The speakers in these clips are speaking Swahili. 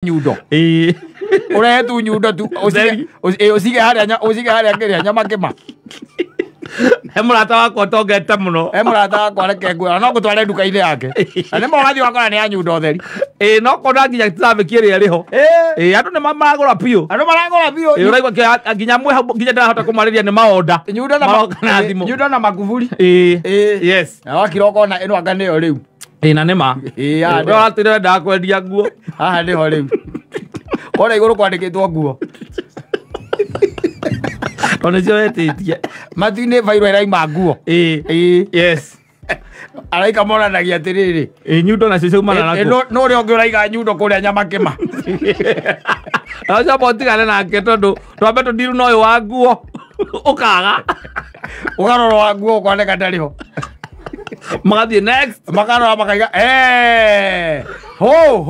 nyundo ore tu nyundo tu usige haria ngiria nyama kima Emurata wakwa tongete muno emurata wakwa reke ngwe no gutware nduka-ini yake na nimo gathi wakora ni ya nyundo theri no kona nginya traffic iri riho andu ni maragura pio uraigwa nginya mwe nginya ndahota kumariria ni maonda nyundo na makuburi yes na wakiroko na eno anga niyo riu na nima we watire ndakwendia nguo haha niho riu kora iguru kwandikitwo nguo ona cio wetitie matu-ini vairo iraima nguo yes araika monanagia atiriri nyundo na cio mana nako no ri onge uraiga nyundo kuria nyama kima aca botigane nake tondu twambe tundiru no uyu wa nguo ukaga ugarora wa nguo ukoneka ndariho magathie next makarora makaiga ho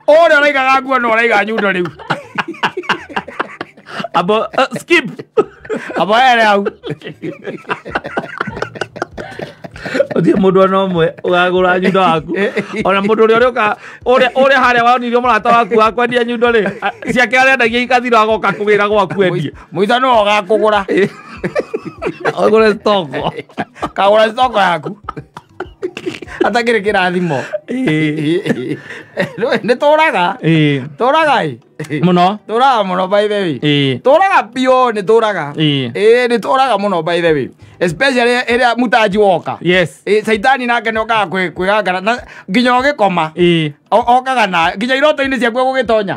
ore uraigaga nguo no uraiga nyundo riu abo skip abo ere au othie mundu ona umwe ugagura nyundo waku ona mundu uria haria wonirio murata waku akwendia nyundo ri ciake arendagia ikathira agoka kugira gwaku endie muitha no ogakugura ogure stoko kagura stoko yaku atakire kirathimo ni turaga muno turaga muno by the way turaga pio ni turaga ni turaga muno by the way especially area mutaji woka yes saitani nake no ka kwigangara na nginya ogikoma okaga na nginya iroto-ini ciaku gugitonya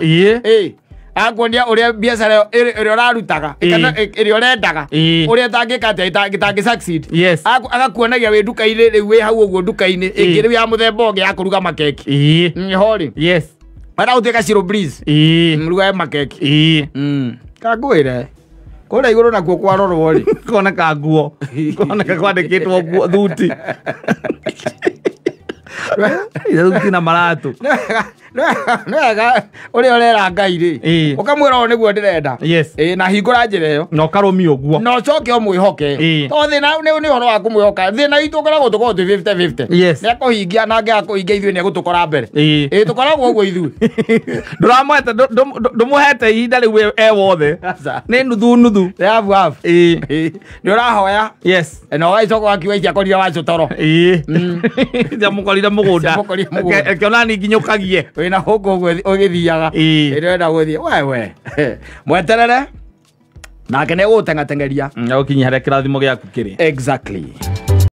akuonia uria biacara iria urarutaga kana iria urendaga uria tangi succeed agakuonagia wi nduka-ini riu wi hau uguo nduka-ini ingi riu ya muthemba ungi ya kuruga makeki hori yes ara utuika Shiro Breeze mruga makeki kangwire kora iguru nakuo kwarorwo ri kona ka nguo kona ka kwandikitwo nguo thuti thuti na maratu nega uria urera Ngai ri ukamwira o niguo ndirenda na hingura njira iyo no karumio guo no coke o mwihoke to thina ni horo wa kumwihoka thina itu koragwo tukorwo tu 50-50 ni akuhingia na ngi akuhingia ithui ni gutukora mbere tukoragwo uguo ithui nduramwete ndumuhete ihinda riu wothe ni nuthu yavu ni urahoya yes no gaicoka akiwa icia korire wacu toro jamukorire mugunda kionani nginyukagie wina huko ugithiaga irenda guthie wewe mweterere nake ni gutengatengeria ukinyi haria kirathimo giaku kiri exactly.